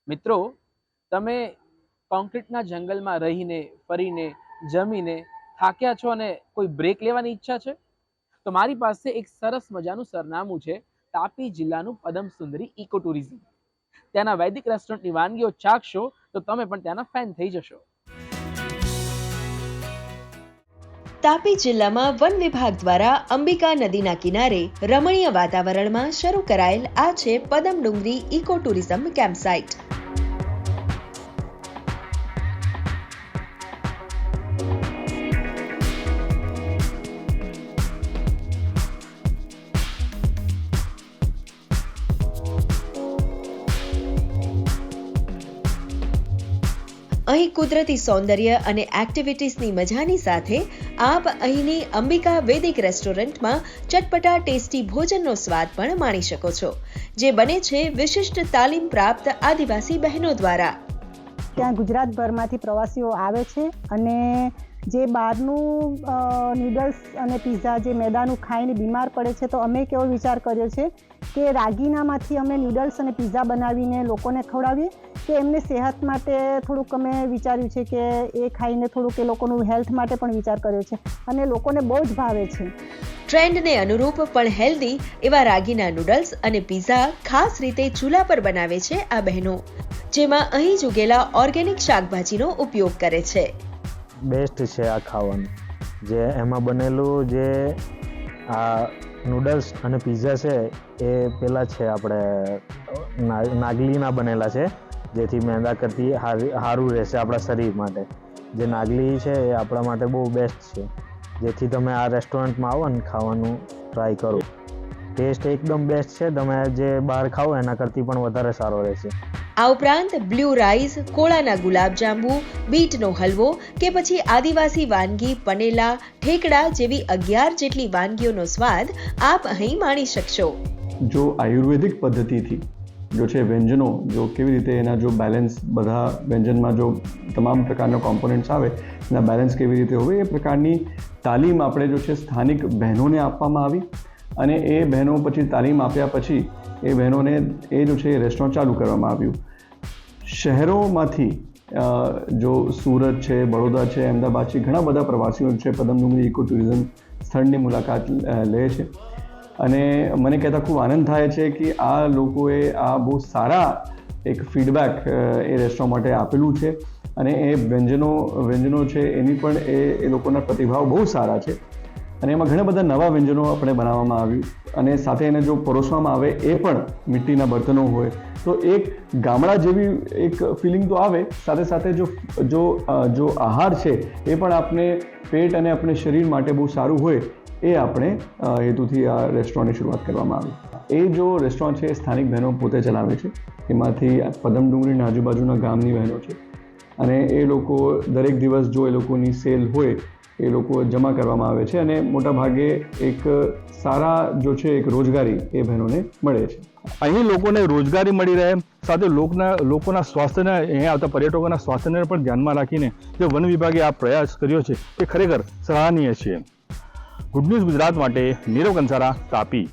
મિત્રો, તમે કોન્ક્રીટના જંગલમાં રહીને ફરીને જમીને થાક્યા છો અને કોઈ બ્રેક લેવાની ઈચ્છા છે તો મારી પાસે એક સરસ મજાનું સરનામું છે. તાપી જિલ્લાનું પદમ સુંદરી ઇકો ટુરિઝમ. ત્યાંના વૈદિક રેસ્ટોરન્ટની વાનગીઓ ચાખશો તો તમે પણ ત્યાંના ફેન થઈ જશો. તાપી જિલ્લામાં વન વિભાગ દ્વારા અંબિકા નદીના કિનારે રમણીય વાતાવરણમાં શરૂ કરાયેલ આ છે પદમ ડુંગરી ઇકો ટુરિઝમ કેમ્પસાઇટ. અહીં કુદરતી સૌંદર્ય અને એક્ટિવિટીઝની મજાની સાથે આપ અહીંની અંબિકા વૈદિક રેસ્ટોરન્ટમાં ચટપટા ટેસ્ટી ભોજનનો સ્વાદ પણ માણી શકો છો, જે બને છે વિશિષ્ટ તાલીમ પ્રાપ્ત આદિવાસી બહેનો દ્વારા. ત્યાં ગુજરાતભરમાંથી પ્રવાસીઓ આવે છે અને જે બહારનું નૂડલ્સ અને પિઝા જે મેદાનું ખાઈને બીમાર પડે છે, તો અમે કેવો વિચાર કર્યો છે કે રાગીનામાંથી અમે નૂડલ્સ અને પિઝા બનાવીને લોકોને ખવડાવીએ, કે એમને સેહત માટે થોડુંક અમે વિચાર્યું છે કે એ ખાઈને થોડુંક એ લોકોનું હેલ્થ માટે પણ વિચાર કર્યો છે અને લોકોને બહુ જ ભાવે છે. ટ્રેન્ડને અનુરૂપ પણ હેલ્ધી એવા રાગીના નૂડલ્સ અને પિઝા ખાસ રીતે ચૂલા પર બનાવે છે આ બહેનો, જેમાં અહીં જ ઉગેલા ઓર્ગેનિક શાકભાજીનો ઉપયોગ કરે છે. બેસ્ટ છે આ ખાવાનું, જે એમાં બનેલું જે આ નૂડલ્સ અને પિઝા છે એ પેલા છે આપણે નાગલીના બનેલા છે, જેથી મેંદા કરતી સારું રહેશે આપણા શરીર માટે. જે નાગલી છે એ આપણા માટે બહુ બેસ્ટ છે, જેથી તમે આ રેસ્ટોરન્ટમાં આવો ને ખાવાનું ટ્રાય કરો. ટેસ્ટ એકદમ બેસ્ટ છે, તમે જે બહાર ખાઓ એના કરતાં પણ વધારે સારો રહેશે. આ ઉપરાંત બ્લુ રાઈસ, કોળાના ગુલાબજાંબુ, બીટનો હલવો કે પછી આદિવાસી વાનગી પનેલા, ઠેકડા જેવી 11 જેટલી વાનગીઓનો સ્વાદ આપ અહીં માણી શકશો. જો આયુર્વેદિક પદ્ધતિથી જો છે વ્યંજનો, જો કેવી રીતે એના જો બેલેન્સ બધા વ્યંજનમાં જો તમામ પ્રકારના કોમ્પોનન્ટ્સ આવે એના બેલેન્સ કેવી રીતે હોય, એ પ્રકારની તાલીમ આપણે જો છે સ્થાનિક બહેનોને આપવામાં આવી અને એ બહેનો પછી તાલીમ આપ્યા પછી એ બહેનોને એ જો છે રેસ્ટોરન્ટ ચાલુ કરવામાં આવ્યું. શહેરોમાંથી જો સુરત છે, બડોદરા છે, અમદાવાદ છે, ઘણા બધા પ્રવાસીઓ છે પદમ ડુંગરી ઇકો ટુરિઝમ સ્થળની મુલાકાત લે છે અને મને કહેતા ખૂબ આનંદ થાય છે કે આ લોકોએ આ બહુ સારા એક ફીડબેક એ રેસ્ટોરન્ટ માટે આપેલું છે અને એ વ્યંજનો છે એની પણ એ લોકોના પ્રતિભાવ બહુ સારા છે અને એમાં ઘણા બધા નવા વ્યંજનો આપણે બનાવવામાં આવ્યું અને સાથે એને જો પરોસવામાં આવે એ પણ મિટ્ટીના બર્તનો હોય તો એક ગામડા જેવી એક ફિલિંગ તો આવે, સાથે સાથે જો આહાર છે એ પણ આપણે પેટ અને આપણે શરીર માટે બહુ સારું હોય એ આપણે હેતુથી આ રેસ્ટોરન્ટની શરૂઆત કરવામાં આવી. એ જો રેસ્ટોરન્ટ છે એ સ્થાનિક બહેનો પોતે ચલાવે છે, એમાંથી પદમ ડુંગરીના આજુબાજુના ગામની બહેનો છે અને એ લોકો દરેક દિવસ જો એ લોકોની સેલ હોય એ લોકો જમા કરવામાં આવે છે અને મોટા ભાગે એક સારા જો છે એક રોજગારી એ બહેનોને મળે છે. અહીં લોકોને રોજગારી મળી રહે, સાથે લોકોના સ્વાસ્થ્યને, અહીંયા આવતા પર્યટકોના સ્વાસ્થ્યને પણ ધ્યાનમાં રાખીને જે વન વિભાગે આ પ્રયાસ કર્યો છે એ ખરેખર સરાહનીય છે. ગુડ ન્યૂઝ ગુજરાત માટે નીરવ કંસારા, તાપી.